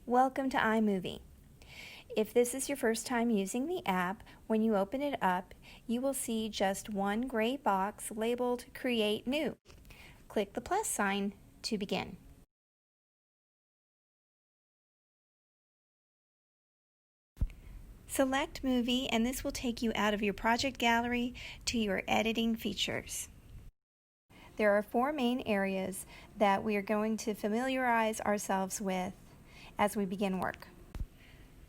Welcome to iMovie. If this is your first time using the app, when you open it up, you will see just one gray box labeled Create New. Click the plus sign to begin. Select Movie, and this will take you out of your project gallery to your editing features. There are four main areas that we are going to familiarize ourselves with as we begin work.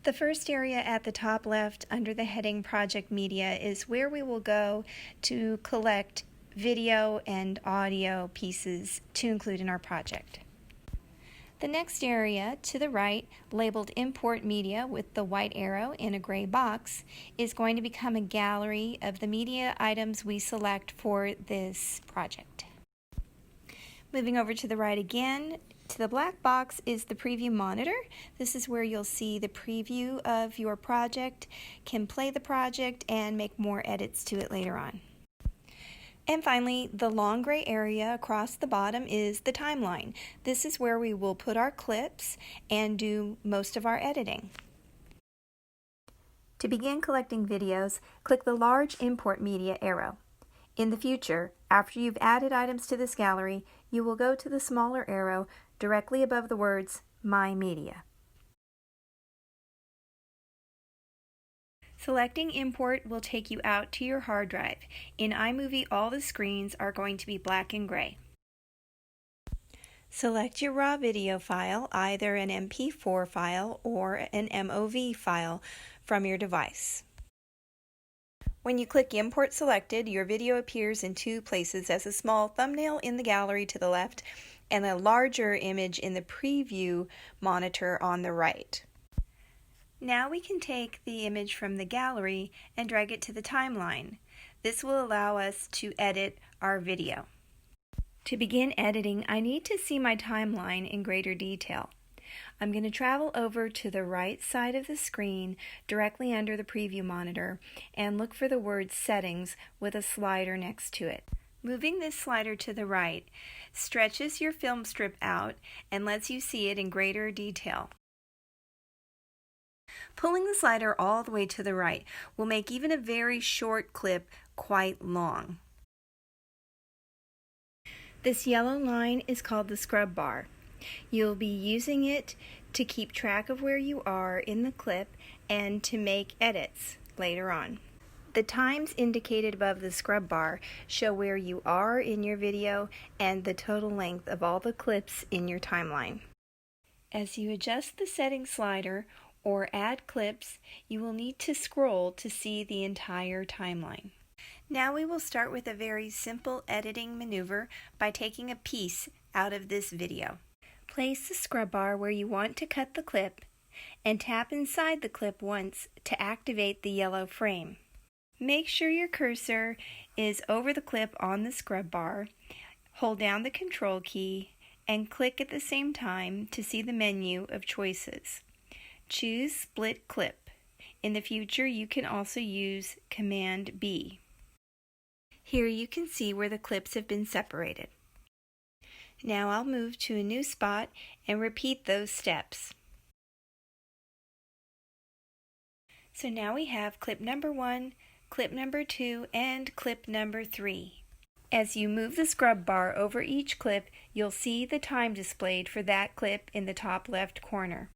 The first area at the top left under the heading Project Media is where we will go to collect video and audio pieces to include in our project. The next area to the right, labeled Import Media with the white arrow in a gray box, is going to become a gallery of the media items we select for this project. Moving over to the right again, to the black box is the preview monitor. This is where you'll see the preview of your project, can play the project, and make more edits to it later on. And finally, the long gray area across the bottom is the timeline. This is where we will put our clips and do most of our editing. To begin collecting videos, click the large Import Media arrow. In the future, after you've added items to this gallery, you will go to the smaller arrow directly above the words My Media. Selecting Import will take you out to your hard drive. In iMovie, all the screens are going to be black and gray. Select your raw video file, either an MP4 file or an MOV file from your device. When you click Import Selected, your video appears in two places as a small thumbnail in the gallery to the left and a larger image in the preview monitor on the right. Now we can take the image from the gallery and drag it to the timeline. This will allow us to edit our video. To begin editing, I need to see my timeline in greater detail. I'm going to travel over to the right side of the screen directly under the preview monitor and look for the word Settings with a slider next to it. Moving this slider to the right stretches your film strip out and lets you see it in greater detail. Pulling the slider all the way to the right will make even a very short clip quite long. This yellow line is called the scrub bar. You'll be using it to keep track of where you are in the clip and to make edits later on. The times indicated above the scrub bar show where you are in your video and the total length of all the clips in your timeline. As you adjust the settings slider or add clips, you will need to scroll to see the entire timeline. Now we will start with a very simple editing maneuver by taking a piece out of this video. Place the scrub bar where you want to cut the clip and tap inside the clip once to activate the yellow frame. Make sure your cursor is over the clip on the scrub bar. Hold down the Control key and click at the same time to see the menu of choices. Choose Split Clip. In the future, you can also use Command B. Here you can see where the clips have been separated. Now I'll move to a new spot and repeat those steps. So now we have clip number 1, clip number 2, and clip number 3. As you move the scrub bar over each clip, you'll see the time displayed for that clip in the top left corner.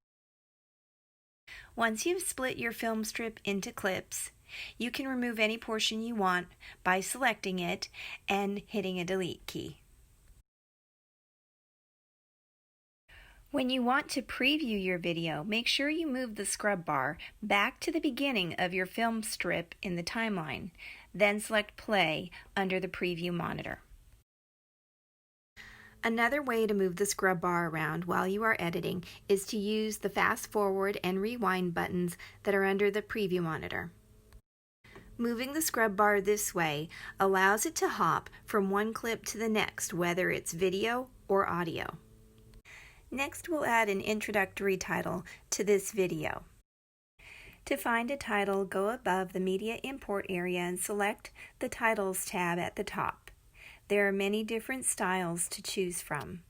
Once you've split your film strip into clips, you can remove any portion you want by selecting it and hitting a delete key. When you want to preview your video, make sure you move the scrub bar back to the beginning of your film strip in the timeline, then select Play under the preview monitor. Another way to move the scrub bar around while you are editing is to use the fast forward and rewind buttons that are under the preview monitor. Moving the scrub bar this way allows it to hop from one clip to the next, whether it's video or audio. Next, we'll add an introductory title to this video. To find a title, go above the Media Import area and select the Titles tab at the top. There are many different styles to choose from.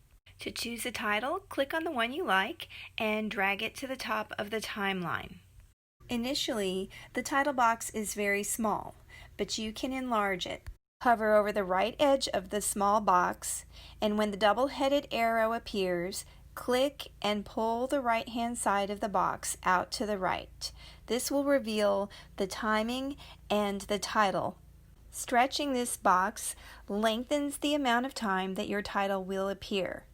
To choose a title, click on the one you like and drag it to the top of the timeline. Initially, the title box is very small, but you can enlarge it. Hover over the right edge of the small box, and when the double-headed arrow appears, click and pull the right-hand side of the box out to the right. This will reveal the timing and the title. Stretching this box lengthens the amount of time that your title will appear.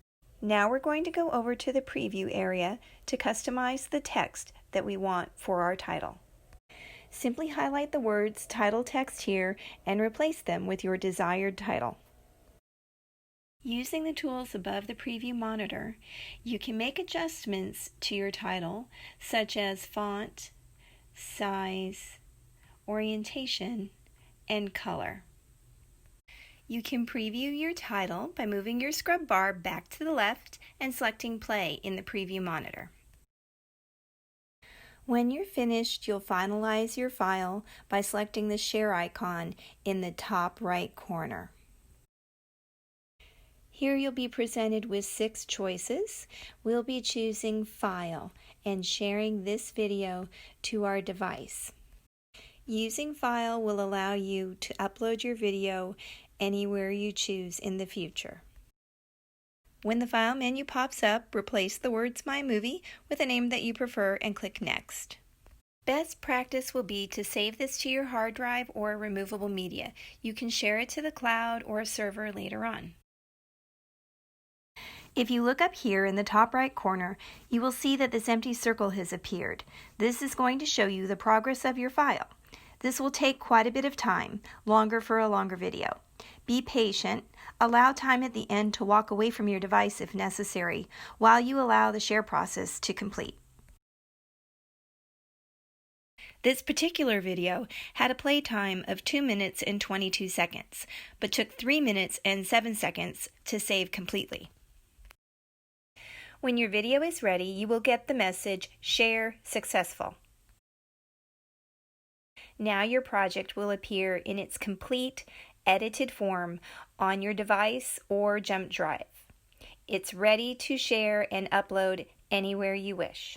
Now we're going to go over to the preview area to customize the text that we want for our title. Simply highlight the words title text here and replace them with your desired title. Using the tools above the preview monitor, you can make adjustments to your title, such as font, size, orientation, and color. You can preview your title by moving your scrub bar back to the left and selecting play in the preview monitor. When you're finished, you'll finalize your file by selecting the share icon in the top right corner. Here you'll be presented with 6 choices. We'll be choosing File and sharing this video to our device. Using File will allow you to upload your video anywhere you choose in the future. When the File menu pops up, replace the words iMovie with a name that you prefer and click Next. Best practice will be to save this to your hard drive or removable media. You can share it to the cloud or a server later on. If you look up here in the top right corner, you will see that this empty circle has appeared. This is going to show you the progress of your file. This will take quite a bit of time, longer for a longer video. Be patient. Allow time at the end to walk away from your device if necessary, while you allow the share process to complete. This particular video had a play time of 2 minutes and 22 seconds, but took 3 minutes and 7 seconds to save completely. When your video is ready, you will get the message, Share Successful. Now your project will appear in its complete, edited form on your device or jump drive. It's ready to share and upload anywhere you wish.